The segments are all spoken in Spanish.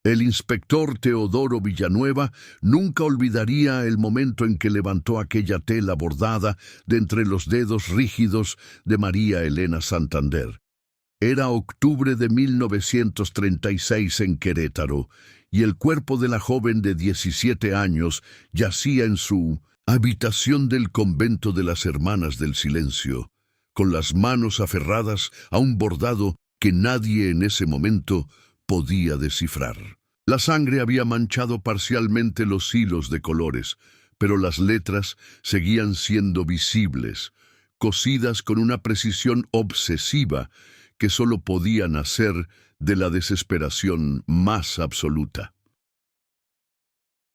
El inspector Teodoro Villanueva nunca olvidaría el momento en que levantó aquella tela bordada de entre los dedos rígidos de María Elena Santander. Era octubre de 1936 en Querétaro, y el cuerpo de la joven de 17 años yacía en su habitación del convento de las Hermanas del Silencio, con las manos aferradas a un bordado que nadie en ese momento podía descifrar. La sangre había manchado parcialmente los hilos de colores, pero las letras seguían siendo visibles, cosidas con una precisión obsesiva que solo podía nacer de la desesperación más absoluta.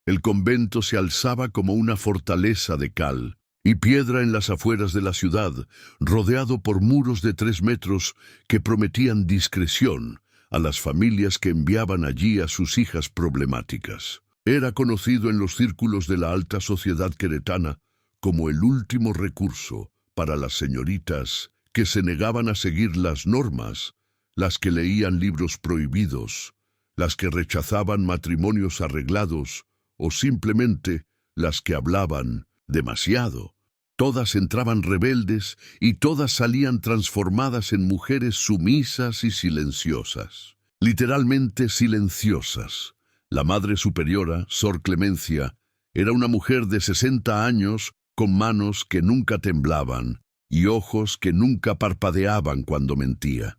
El convento se alzaba como una fortaleza de cal y piedra en las afueras de la ciudad, rodeado por muros de 3 metros que prometían discreción a las familias que enviaban allí a sus hijas problemáticas. Era conocido en los círculos de la alta sociedad queretana como el último recurso para las señoritas que se negaban a seguir las normas, las que leían libros prohibidos, las que rechazaban matrimonios arreglados o simplemente las que hablaban demasiado. Todas entraban rebeldes y todas salían transformadas en mujeres sumisas y silenciosas. Literalmente silenciosas. La Madre Superiora, Sor Clemencia, era una mujer de 60 años con manos que nunca temblaban y ojos que nunca parpadeaban cuando mentía.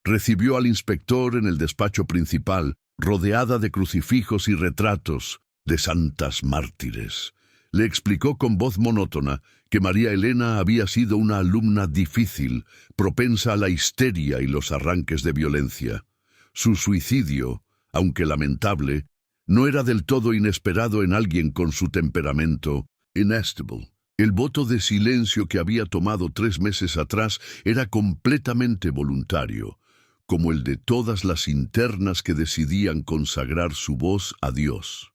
Recibió al inspector en el despacho principal, rodeada de crucifijos y retratos de santas mártires. Le explicó con voz monótona que María Elena había sido una alumna difícil, propensa a la histeria y los arranques de violencia. Su suicidio, aunque lamentable, no era del todo inesperado en alguien con su temperamento inestable. El voto de silencio que había tomado 3 meses atrás era completamente voluntario, como el de todas las internas que decidían consagrar su voz a Dios.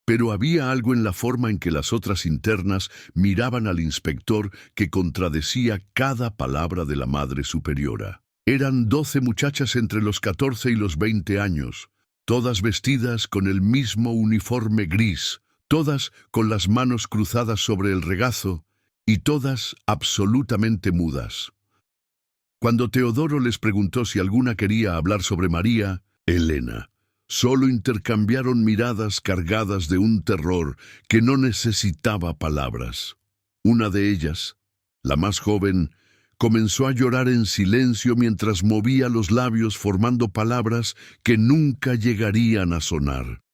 Pero había algo en la forma en que las otras internas miraban al inspector que contradecía cada palabra de la Madre Superiora. Eran 12 muchachas entre los 14 y los 20 años, todas vestidas con el mismo uniforme gris, todas con las manos cruzadas sobre el regazo y todas absolutamente mudas. Cuando Teodoro les preguntó si alguna quería hablar sobre María Elena, solo intercambiaron miradas cargadas de un terror que no necesitaba palabras. Una de ellas, la más joven, comenzó a llorar en silencio mientras movía los labios formando palabras que nunca llegarían a sonar.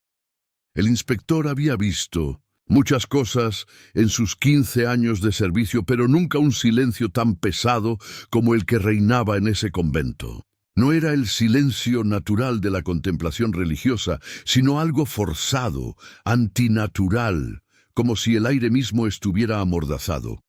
El inspector había visto muchas cosas en sus 15 años de servicio, pero nunca un silencio tan pesado como el que reinaba en ese convento. No era el silencio natural de la contemplación religiosa, sino algo forzado, antinatural, como si el aire mismo estuviera amordazado.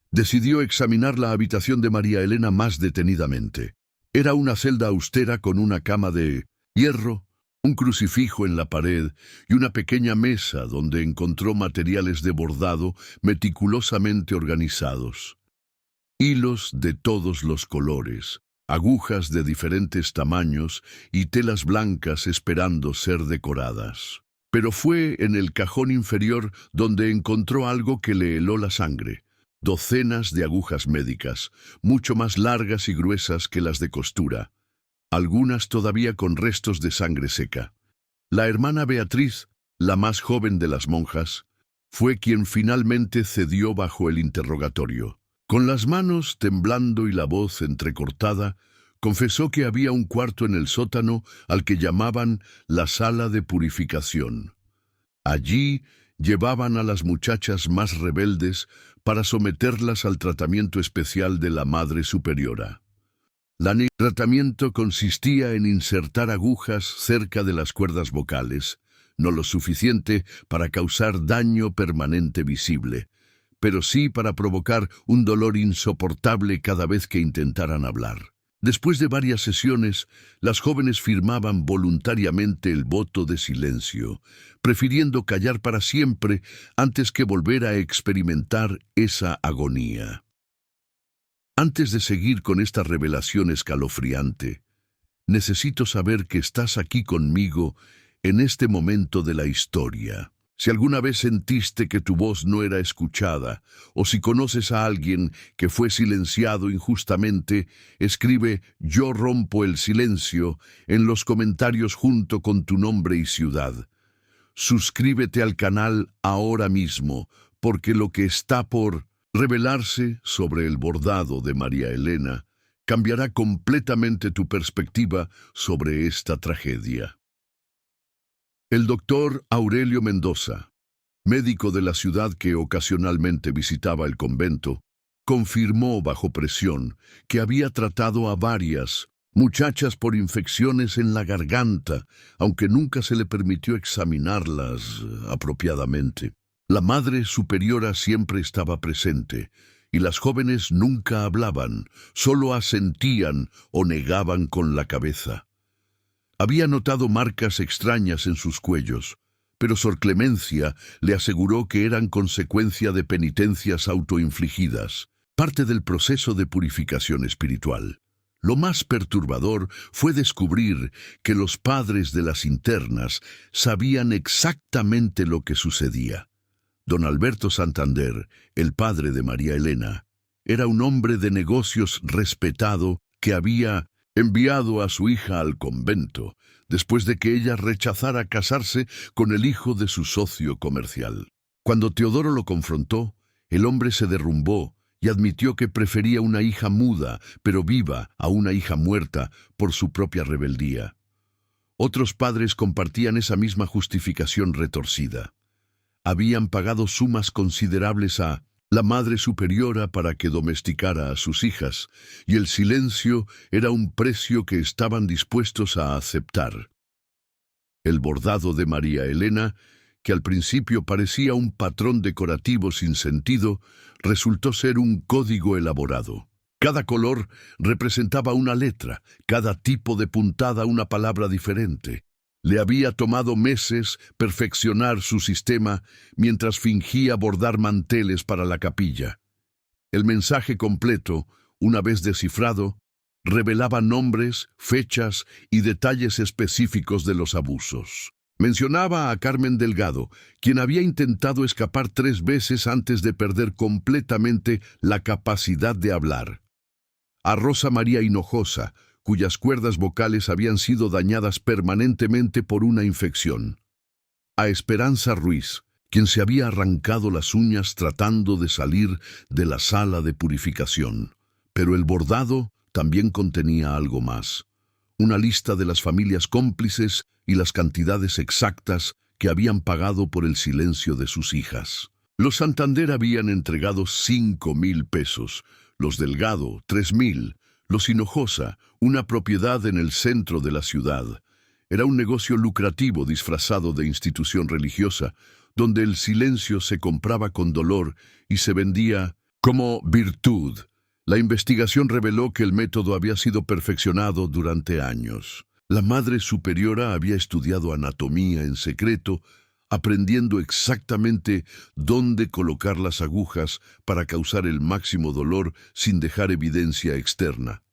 Decidió examinar la habitación de María Elena más detenidamente. Era una celda austera con una cama de hierro, un crucifijo en la pared y una pequeña mesa donde encontró materiales de bordado meticulosamente organizados. Hilos de todos los colores, agujas de diferentes tamaños y telas blancas esperando ser decoradas. Pero fue en el cajón inferior donde encontró algo que le heló la sangre. Docenas de agujas médicas, mucho más largas y gruesas que las de costura, algunas todavía con restos de sangre seca. La hermana Beatriz, la más joven de las monjas, fue quien finalmente cedió bajo el interrogatorio. Con las manos temblando y la voz entrecortada, confesó que había un cuarto en el sótano al que llamaban la sala de purificación. Allí llevaban a las muchachas más rebeldes para someterlas al tratamiento especial de la Madre Superiora. El tratamiento consistía en insertar agujas cerca de las cuerdas vocales, no lo suficiente para causar daño permanente visible, pero sí para provocar un dolor insoportable cada vez que intentaran hablar. Después de varias sesiones, las jóvenes firmaban voluntariamente el voto de silencio, prefiriendo callar para siempre antes que volver a experimentar esa agonía. Antes de seguir con esta revelación escalofriante, necesito saber que estás aquí conmigo en este momento de la historia. Si alguna vez sentiste que tu voz no era escuchada, o si conoces a alguien que fue silenciado injustamente, escribe "Yo rompo el silencio" en los comentarios junto con tu nombre y ciudad. Suscríbete al canal ahora mismo, porque lo que está por revelarse sobre el bordado de María Elena cambiará completamente tu perspectiva sobre esta tragedia. El doctor Aurelio Mendoza, médico de la ciudad que ocasionalmente visitaba el convento, confirmó bajo presión que había tratado a varias muchachas por infecciones en la garganta, aunque nunca se le permitió examinarlas apropiadamente. La Madre Superiora siempre estaba presente, y las jóvenes nunca hablaban, solo asentían o negaban con la cabeza. Había notado marcas extrañas en sus cuellos, pero Sor Clemencia le aseguró que eran consecuencia de penitencias autoinfligidas, parte del proceso de purificación espiritual. Lo más perturbador fue descubrir que los padres de las internas sabían exactamente lo que sucedía. Don Alberto Santander, el padre de María Elena, era un hombre de negocios respetado que había enviado a su hija al convento, después de que ella rechazara casarse con el hijo de su socio comercial. Cuando Teodoro lo confrontó, el hombre se derrumbó y admitió que prefería una hija muda, pero viva, a una hija muerta por su propia rebeldía. Otros padres compartían esa misma justificación retorcida. Habían pagado sumas considerables a la Madre Superiora para que domesticara a sus hijas, y el silencio era un precio que estaban dispuestos a aceptar. El bordado de María Elena, que al principio parecía un patrón decorativo sin sentido, resultó ser un código elaborado. Cada color representaba una letra, cada tipo de puntada una palabra diferente. Le había tomado meses perfeccionar su sistema mientras fingía bordar manteles para la capilla. El mensaje completo, una vez descifrado, revelaba nombres, fechas y detalles específicos de los abusos. Mencionaba a Carmen Delgado, quien había intentado escapar 3 veces antes de perder completamente la capacidad de hablar. A Rosa María Hinojosa, cuyas cuerdas vocales habían sido dañadas permanentemente por una infección. A Esperanza Ruiz, quien se había arrancado las uñas tratando de salir de la sala de purificación. Pero el bordado también contenía algo más. Una lista de las familias cómplices y las cantidades exactas que habían pagado por el silencio de sus hijas. Los Santander habían entregado 5,000 pesos, los Delgado 3,000, los Hinojosa, una propiedad en el centro de la ciudad. Era un negocio lucrativo disfrazado de institución religiosa, donde el silencio se compraba con dolor y se vendía como virtud. La investigación reveló que el método había sido perfeccionado durante años. La Madre Superiora había estudiado anatomía en secreto, aprendiendo exactamente dónde colocar las agujas para causar el máximo dolor sin dejar evidencia externa.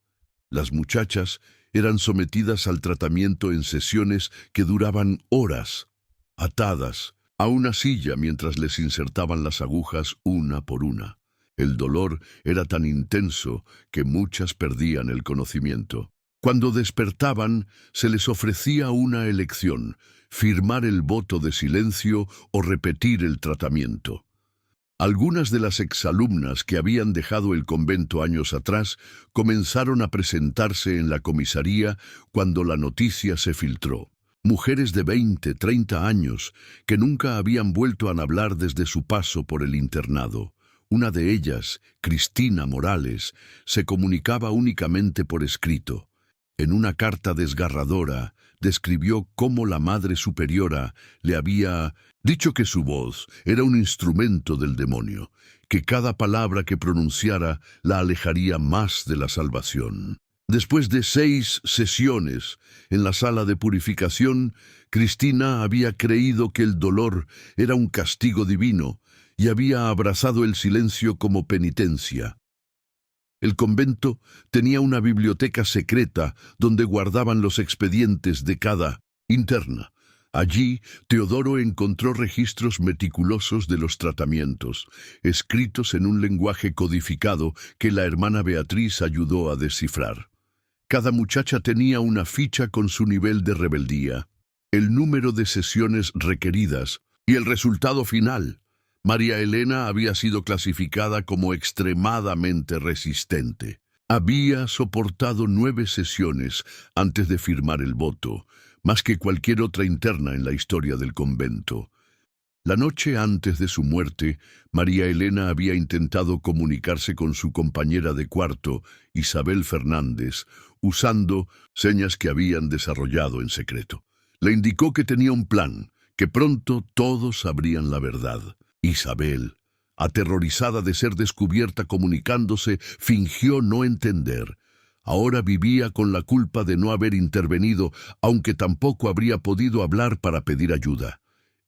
Las muchachas eran sometidas al tratamiento en sesiones que duraban horas, atadas a una silla mientras les insertaban las agujas una por una. El dolor era tan intenso que muchas perdían el conocimiento. Cuando despertaban, se les ofrecía una elección: firmar el voto de silencio o repetir el tratamiento. Algunas de las exalumnas que habían dejado el convento años atrás comenzaron a presentarse en la comisaría cuando la noticia se filtró. Mujeres de 20, 30 años que nunca habían vuelto a hablar desde su paso por el internado. Una de ellas, Cristina Morales, se comunicaba únicamente por escrito. En una carta desgarradora, describió cómo la Madre Superiora le había dicho que su voz era un instrumento del demonio, que cada palabra que pronunciara la alejaría más de la salvación. Después de 6 sesiones en la sala de purificación, Cristina había creído que el dolor era un castigo divino y había abrazado el silencio como penitencia. El convento tenía una biblioteca secreta donde guardaban los expedientes de cada interna. Allí, Teodoro encontró registros meticulosos de los tratamientos, escritos en un lenguaje codificado que la hermana Beatriz ayudó a descifrar. Cada muchacha tenía una ficha con su nivel de rebeldía, el número de sesiones requeridas y el resultado final. María Elena había sido clasificada como extremadamente resistente. Había soportado 9 sesiones antes de firmar el voto, más que cualquier otra interna en la historia del convento. La noche antes de su muerte, María Elena había intentado comunicarse con su compañera de cuarto, Isabel Fernández, usando señas que habían desarrollado en secreto. Le indicó que tenía un plan, que pronto todos sabrían la verdad. Isabel, aterrorizada de ser descubierta comunicándose, fingió no entender. Ahora vivía con la culpa de no haber intervenido, aunque tampoco habría podido hablar para pedir ayuda.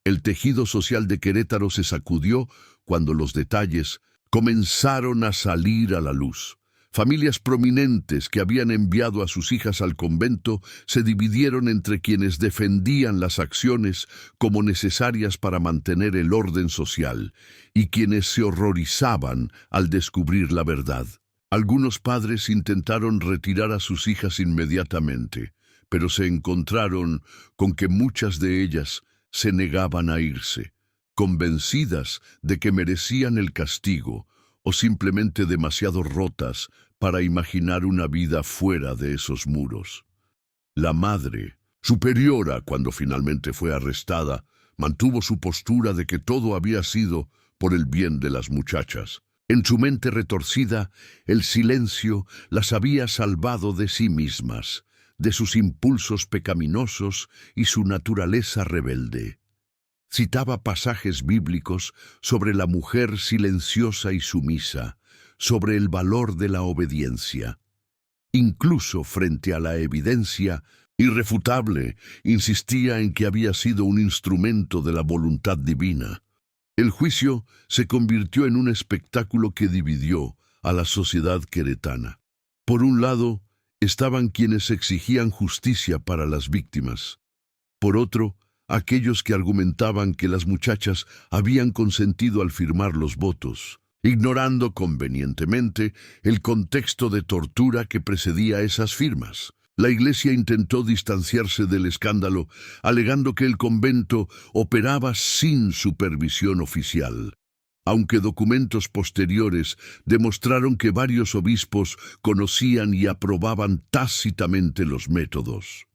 El tejido social de Querétaro se sacudió cuando los detalles comenzaron a salir a la luz. Familias prominentes que habían enviado a sus hijas al convento se dividieron entre quienes defendían las acciones como necesarias para mantener el orden social y quienes se horrorizaban al descubrir la verdad. Algunos padres intentaron retirar a sus hijas inmediatamente, pero se encontraron con que muchas de ellas se negaban a irse, convencidas de que merecían el castigo o simplemente demasiado rotas para imaginar una vida fuera de esos muros. La madre, superiora cuando finalmente fue arrestada, mantuvo su postura de que todo había sido por el bien de las muchachas. En su mente retorcida, el silencio las había salvado de sí mismas, de sus impulsos pecaminosos y su naturaleza rebelde. Citaba pasajes bíblicos sobre la mujer silenciosa y sumisa, sobre el valor de la obediencia. Incluso frente a la evidencia irrefutable, insistía en que había sido un instrumento de la voluntad divina. El juicio se convirtió en un espectáculo que dividió a la sociedad queretana. Por un lado, estaban quienes exigían justicia para las víctimas. Por otro, aquellos que argumentaban que las muchachas habían consentido al firmar los votos, ignorando convenientemente el contexto de tortura que precedía esas firmas. La Iglesia intentó distanciarse del escándalo, alegando que el convento operaba sin supervisión oficial, aunque documentos posteriores demostraron que varios obispos conocían y aprobaban tácitamente los métodos.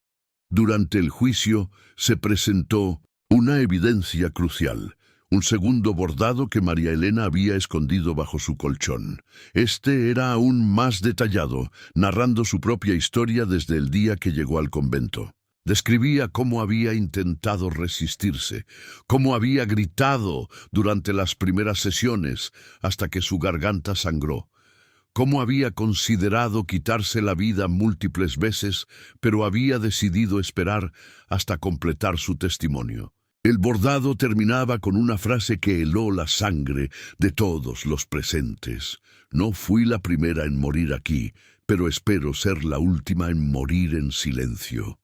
Durante el juicio se presentó una evidencia crucial, un segundo bordado que María Elena había escondido bajo su colchón. Este era aún más detallado, narrando su propia historia desde el día que llegó al convento. Describía cómo había intentado resistirse, cómo había gritado durante las primeras sesiones hasta que su garganta sangró, cómo había considerado quitarse la vida múltiples veces, pero había decidido esperar hasta completar su testimonio. El bordado terminaba con una frase que heló la sangre de todos los presentes. No fui la primera en morir aquí, pero espero ser la última en morir en silencio.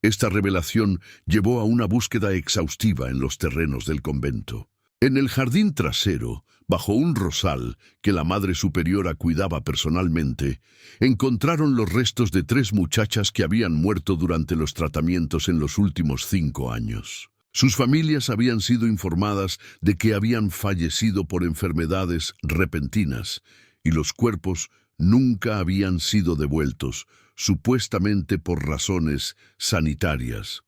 Esta revelación llevó a una búsqueda exhaustiva en los terrenos del convento. En el jardín trasero, bajo un rosal que la Madre Superiora cuidaba personalmente, encontraron los restos de 3 muchachas que habían muerto durante los tratamientos en los últimos 5 años. Sus familias habían sido informadas de que habían fallecido por enfermedades repentinas y los cuerpos nunca habían sido devueltos, supuestamente por razones sanitarias.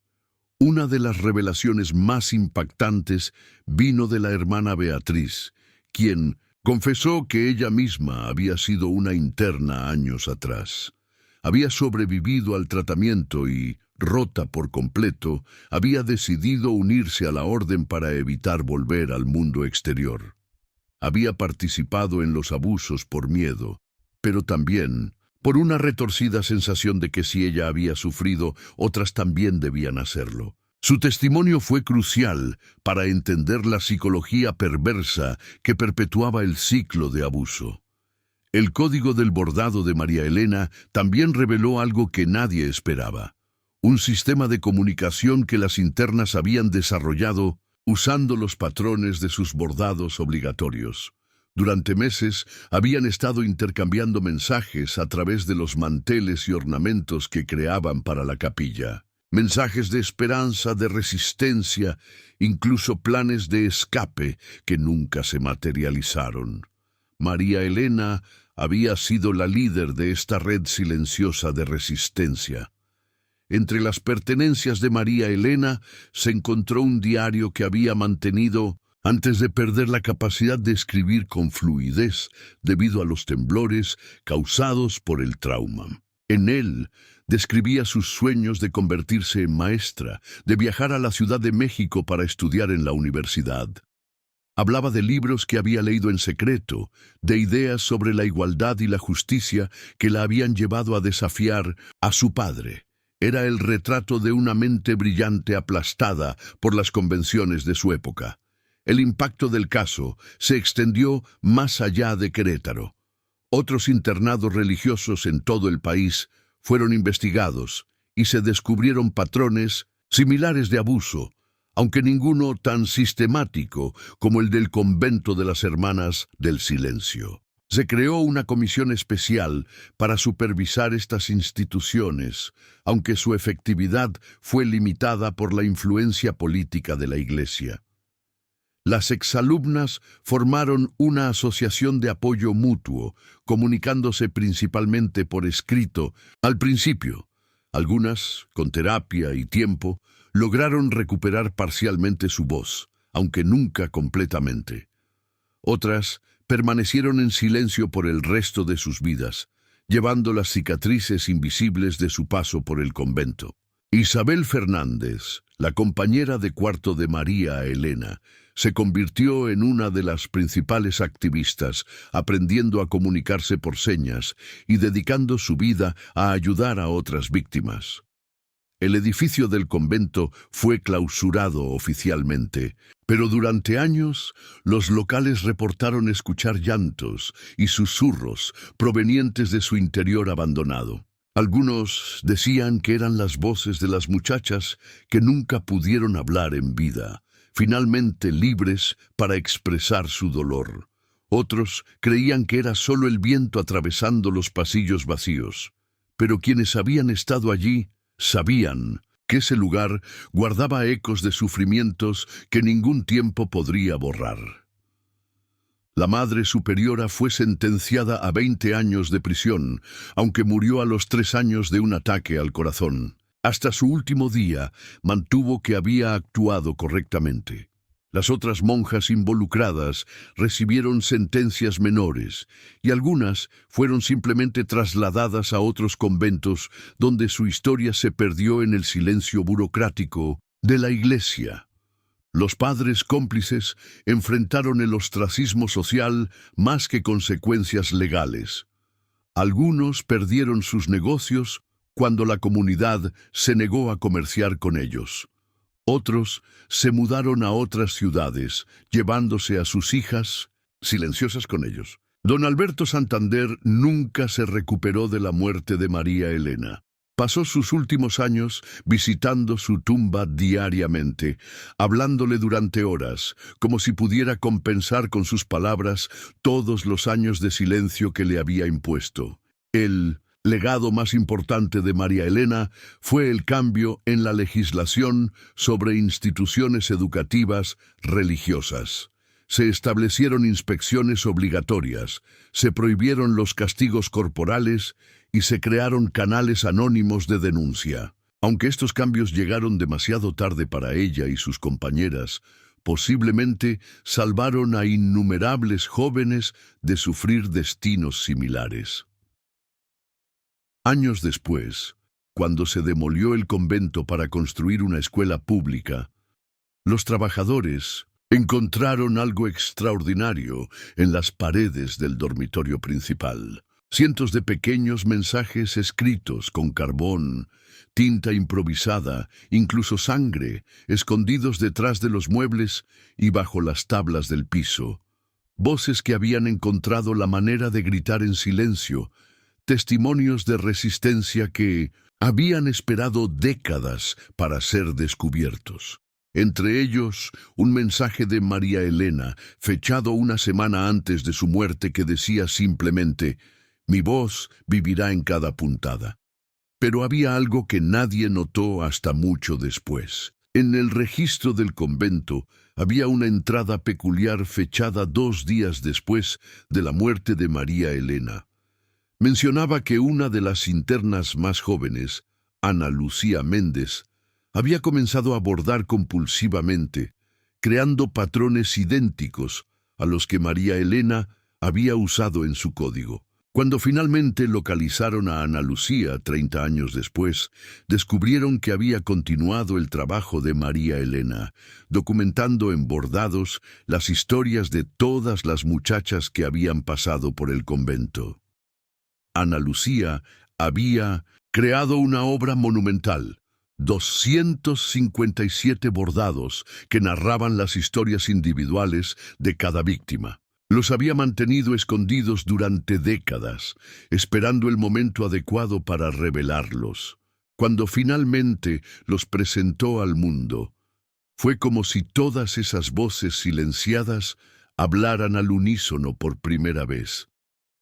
Una de las revelaciones más impactantes vino de la hermana Beatriz, quien confesó que ella misma había sido una interna años atrás. Había sobrevivido al tratamiento y, rota por completo, había decidido unirse a la orden para evitar volver al mundo exterior. Había participado en los abusos por miedo, pero también por una retorcida sensación de que si ella había sufrido, otras también debían hacerlo. Su testimonio fue crucial para entender la psicología perversa que perpetuaba el ciclo de abuso. El código del bordado de María Elena también reveló algo que nadie esperaba: un sistema de comunicación que las internas habían desarrollado usando los patrones de sus bordados obligatorios. Durante meses habían estado intercambiando mensajes a través de los manteles y ornamentos que creaban para la capilla. Mensajes de esperanza, de resistencia, incluso planes de escape que nunca se materializaron. María Elena había sido la líder de esta red silenciosa de resistencia. Entre las pertenencias de María Elena se encontró un diario que había mantenido antes de perder la capacidad de escribir con fluidez debido a los temblores causados por el trauma. En él describía sus sueños de convertirse en maestra, de viajar a la Ciudad de México para estudiar en la universidad. Hablaba de libros que había leído en secreto, de ideas sobre la igualdad y la justicia que la habían llevado a desafiar a su padre. Era el retrato de una mente brillante aplastada por las convenciones de su época. El impacto del caso se extendió más allá de Querétaro. Otros internados religiosos en todo el país fueron investigados y se descubrieron patrones similares de abuso, aunque ninguno tan sistemático como el del convento de las Hermanas del Silencio. Se creó una comisión especial para supervisar estas instituciones, aunque su efectividad fue limitada por la influencia política de la Iglesia. Las exalumnas formaron una asociación de apoyo mutuo, comunicándose principalmente por escrito. Al principio, algunas, con terapia y tiempo, lograron recuperar parcialmente su voz, aunque nunca completamente. Otras permanecieron en silencio por el resto de sus vidas, llevando las cicatrices invisibles de su paso por el convento. Isabel Fernández, la compañera de cuarto de María Elena, se convirtió en una de las principales activistas, aprendiendo a comunicarse por señas y dedicando su vida a ayudar a otras víctimas. El edificio del convento fue clausurado oficialmente, pero durante años los locales reportaron escuchar llantos y susurros provenientes de su interior abandonado. Algunos decían que eran las voces de las muchachas que nunca pudieron hablar en vida, finalmente libres para expresar su dolor. Otros creían que era solo el viento atravesando los pasillos vacíos. Pero quienes habían estado allí sabían que ese lugar guardaba ecos de sufrimientos que ningún tiempo podría borrar. La Madre Superiora fue sentenciada a 20 años de prisión, aunque murió a los 3 años de un ataque al corazón. Hasta su último día mantuvo que había actuado correctamente. Las otras monjas involucradas recibieron sentencias menores y algunas fueron simplemente trasladadas a otros conventos donde su historia se perdió en el silencio burocrático de la Iglesia. Los padres cómplices enfrentaron el ostracismo social más que consecuencias legales. Algunos perdieron sus negocios cuando la comunidad se negó a comerciar con ellos. Otros se mudaron a otras ciudades, llevándose a sus hijas, silenciosas con ellos. Don Alberto Santander nunca se recuperó de la muerte de María Elena. Pasó sus últimos años visitando su tumba diariamente, hablándole durante horas, como si pudiera compensar con sus palabras todos los años de silencio que le había impuesto. El legado más importante de María Elena fue el cambio en la legislación sobre instituciones educativas religiosas. Se establecieron inspecciones obligatorias, se prohibieron los castigos corporales y se crearon canales anónimos de denuncia. Aunque estos cambios llegaron demasiado tarde para ella y sus compañeras, posiblemente salvaron a innumerables jóvenes de sufrir destinos similares. Años después, cuando se demolió el convento para construir una escuela pública, los trabajadores encontraron algo extraordinario en las paredes del dormitorio principal. Cientos de pequeños mensajes escritos con carbón, tinta improvisada, incluso sangre, escondidos detrás de los muebles y bajo las tablas del piso. voces que habían encontrado la manera de gritar en silencio, testimonios de resistencia que habían esperado décadas para ser descubiertos. Entre ellos, un mensaje de María Elena, fechado una semana antes de su muerte, que decía simplemente: «Mi voz vivirá en cada puntada». Pero había algo que nadie notó hasta mucho después. En el registro del convento había una entrada peculiar fechada 2 días después de la muerte de María Elena. Mencionaba que una de las internas más jóvenes, Ana Lucía Méndez, había comenzado a bordar compulsivamente, creando patrones idénticos a los que María Elena había usado en su código. Cuando finalmente localizaron a Ana Lucía 30 años después, descubrieron que había continuado el trabajo de María Elena, documentando en bordados las historias de todas las muchachas que habían pasado por el convento. Ana Lucía había creado una obra monumental, 257 bordados que narraban las historias individuales de cada víctima. Los había mantenido escondidos durante décadas, esperando el momento adecuado para revelarlos. Cuando finalmente los presentó al mundo, fue como si todas esas voces silenciadas hablaran al unísono por primera vez.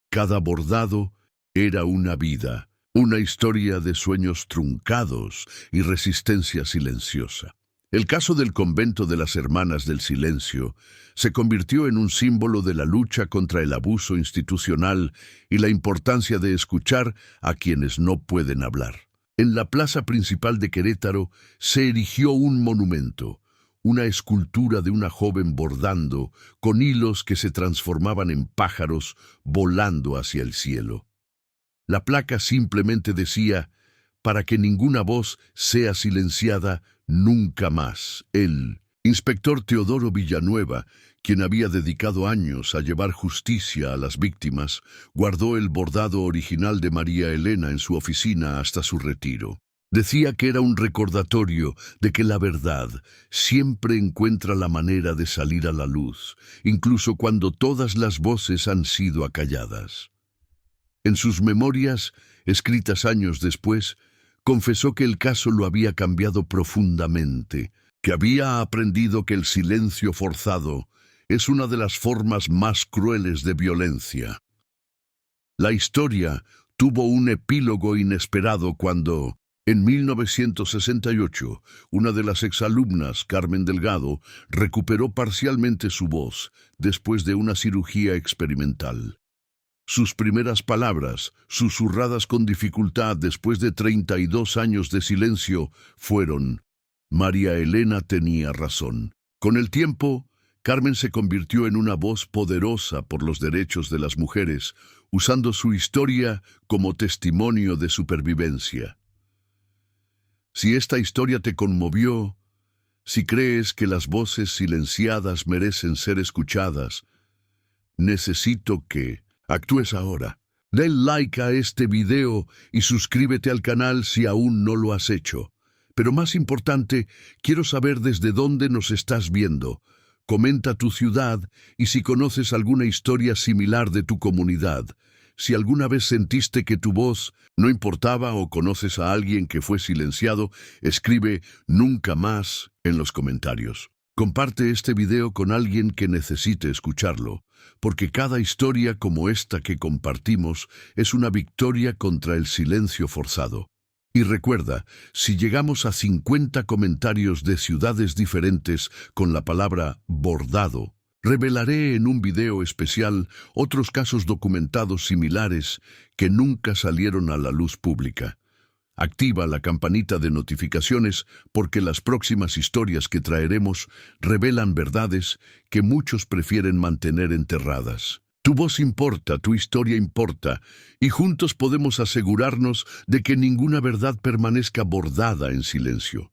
Cada bordado era una vida, una historia de sueños truncados y resistencia silenciosa. El caso del convento de las Hermanas del Silencio se convirtió en un símbolo de la lucha contra el abuso institucional y la importancia de escuchar a quienes no pueden hablar. En la plaza principal de Querétaro se erigió un monumento, una escultura de una joven bordando con hilos que se transformaban en pájaros volando hacia el cielo. La placa simplemente decía: «Para que ninguna voz sea silenciada nunca más». El inspector Teodoro Villanueva, quien había dedicado años a llevar justicia a las víctimas, guardó el bordado original de María Elena en su oficina hasta su retiro. Decía que era un recordatorio de que la verdad siempre encuentra la manera de salir a la luz, incluso cuando todas las voces han sido acalladas. En sus memorias, escritas años después, confesó que el caso lo había cambiado profundamente, que había aprendido que el silencio forzado es una de las formas más crueles de violencia. La historia tuvo un epílogo inesperado cuando, en 1968, una de las exalumnas, Carmen Delgado, recuperó parcialmente su voz después de una cirugía experimental. Sus primeras palabras, susurradas con dificultad después de 32 años de silencio, fueron: «María Elena tenía razón». Con el tiempo, Carmen se convirtió en una voz poderosa por los derechos de las mujeres, usando su historia como testimonio de supervivencia. Si esta historia te conmovió, si crees que las voces silenciadas merecen ser escuchadas, necesito que actúes ahora. Den like a este video y suscríbete al canal si aún no lo has hecho. Pero más importante, quiero saber desde dónde nos estás viendo. Comenta tu ciudad y si conoces alguna historia similar de tu comunidad. Si alguna vez sentiste que tu voz no importaba o conoces a alguien que fue silenciado, escribe «nunca más» en los comentarios. Comparte este video con alguien que necesite escucharlo, porque cada historia como esta que compartimos es una victoria contra el silencio forzado. Y recuerda, si llegamos a 50 comentarios de ciudades diferentes con la palabra bordado, revelaré en un video especial otros casos documentados similares que nunca salieron a la luz pública. Activa la campanita de notificaciones porque las próximas historias que traeremos revelan verdades que muchos prefieren mantener enterradas. Tu voz importa, tu historia importa, y juntos podemos asegurarnos de que ninguna verdad permanezca bordada en silencio.